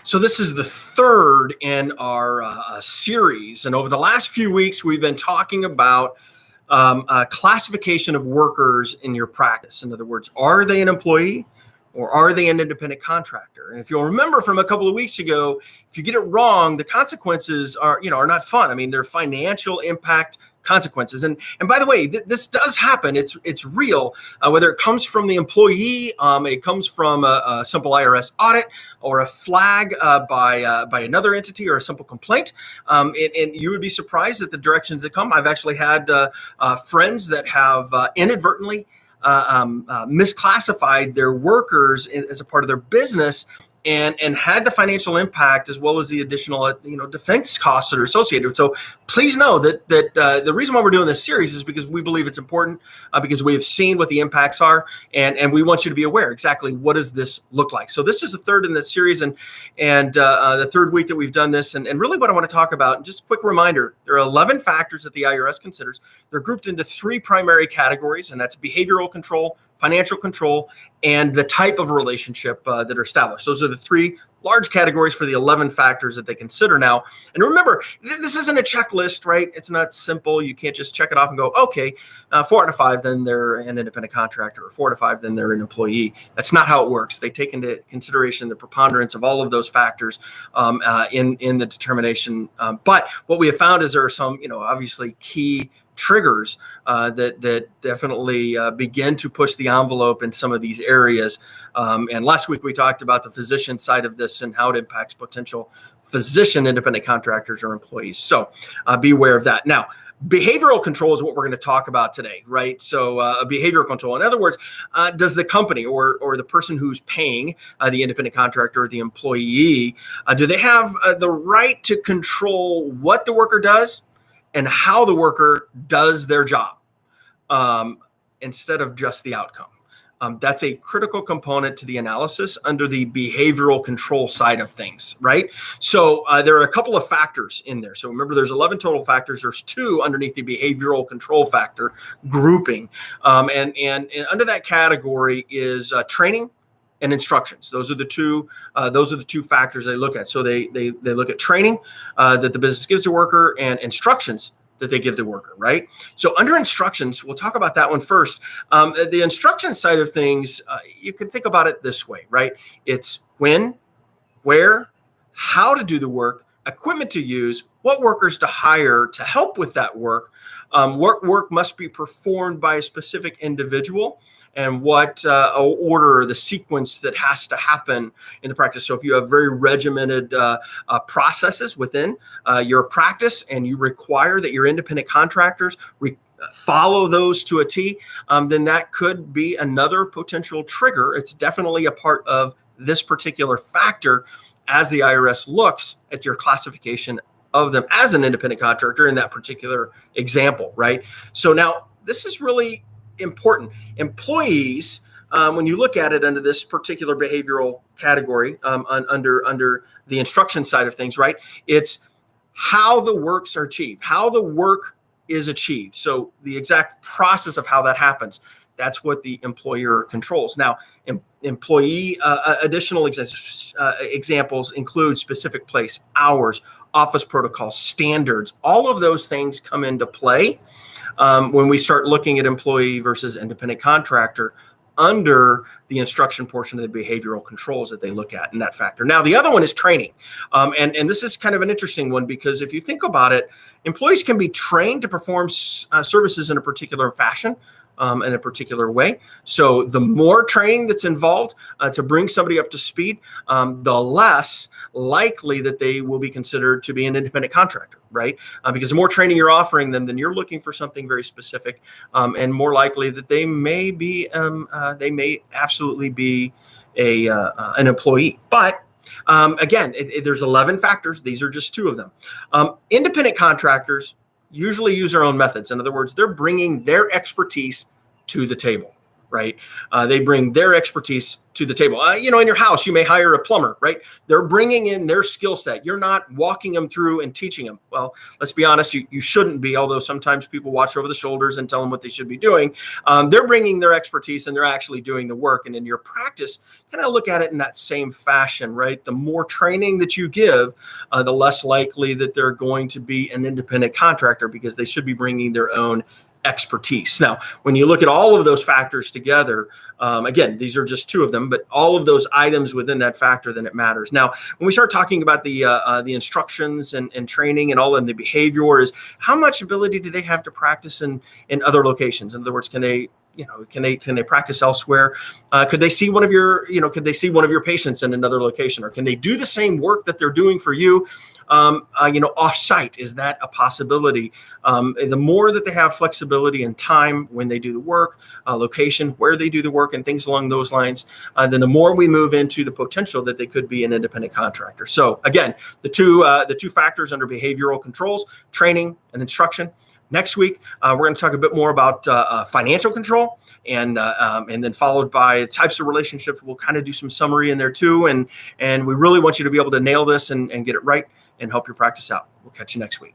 So this is the third in our series. And over the last few weeks, we've been talking about classification of workers in your practice. In other words, are they an employee or are they an independent contractor? And if you'll remember from a couple of weeks ago, if you get it wrong, the consequences are not fun. I mean, they're financial impact consequences. And by the way, this does happen. It's real, whether it comes from the employee, it comes from a simple IRS audit or a flag by another entity or a simple complaint. And you would be surprised at the directions that come. I've actually had friends that have inadvertently misclassified their workers as a part of their business and had the financial impact as well as the additional defense costs that are associated. So please know that the reason why we're doing this series is because we believe it's important, because we have seen what the impacts are, and we want you to be aware exactly what does this look like. So this is the third in this series, and the third week that we've done this, and really what I want to talk about, just a quick reminder, there are 11 factors that the IRS considers. They're grouped into three primary categories, and that's behavioral control, financial control, and the type of relationship that are established. Those are the three large categories for the 11 factors that they consider now. And remember, this isn't a checklist, right? It's not simple. You can't just check it off and go, okay, 4 out of 5, then they're an independent contractor, or 4 out of 5, then they're an employee. That's not how it works. They take into consideration the preponderance of all of those factors in the determination. But what we have found is there are some, obviously key triggers that definitely begin to push the envelope in some of these areas. And last week we talked about the physician side of this and how it impacts potential physician independent contractors or employees. So be aware of that. Now, behavioral control is what we're going to talk about today, right? So behavioral control. In other words, does the company or the person who's paying the independent contractor or the employee, do they have the right to control what the worker does and how the worker does their job instead of just the outcome? That's a critical component to the analysis under the behavioral control side of things, right? So there are a couple of factors in there. So remember, there's 11 total factors. There's 2 underneath the behavioral control factor grouping. And under that category is training and instructions. Those are the two factors they look at. So they look at training that the business gives the worker and instructions that they give the worker, right? So under instructions, we'll talk about that one first. The instruction side of things, you can think about it this way, right? It's when, where, how to do the work, equipment to use, what workers to hire to help with that work. What work must be performed by a specific individual, and what order or the sequence that has to happen in the practice. So if you have very regimented processes within your practice and you require that your independent contractors follow those to a T, then that could be another potential trigger. It's definitely a part of this particular factor as the IRS looks at your classification of them as an independent contractor in that particular example, right? So now this is really important. Employees, when you look at it under this particular behavioral category, under the instruction side of things, right? It's how the works are achieved, how the work is achieved. So the exact process of how that happens, that's what the employer controls. Now, employee additional examples include specific place, hours, office protocols, standards. All of those things come into play when we start looking at employee versus independent contractor under the instruction portion of the behavioral controls that they look at in that factor. Now, the other one is training. And this is kind of an interesting one because if you think about it, employees can be trained to perform services in a particular fashion, in a particular way. So the more training that's involved to bring somebody up to speed, the less likely that they will be considered to be an independent contractor, right? Because the more training you're offering them, then you're looking for something very specific, and more likely that they may absolutely be an employee. But again, there's 11 factors. These are just 2 of them. Independent contractors usually use their own methods. In other words, they're bringing their expertise to the table, right? They bring their expertise to the table. In your house, you may hire a plumber, right? They're bringing in their skill set. You're not walking them through and teaching them. Well, let's be honest, you shouldn't be, although sometimes people watch over the shoulders and tell them what they should be doing. They're bringing their expertise and they're actually doing the work. And in your practice, kind of look at it in that same fashion, right? The more training that you give, the less likely that they're going to be an independent contractor, because they should be bringing their own expertise. Now, when you look at all of those factors together, again, these are just two of them, but all of those items within that factor, then it matters. Now, when we start talking about the instructions and training and all, and the behavior, is how much ability do they have to practice in other locations? In other words, can they practice elsewhere? Could they see one of your patients in another location, or can they do the same work that they're doing for you, off-site? Is that a possibility? The more that they have flexibility and time when they do the work, location where they do the work, and things along those lines, then the more we move into the potential that they could be an independent contractor. So again, the two factors under behavioral controls: training and instruction. Next week, we're going to talk a bit more about financial control, and then followed by types of relationships. We'll kind of do some summary in there too, and we really want you to be able to nail this and get it right and help your practice out. We'll catch you next week.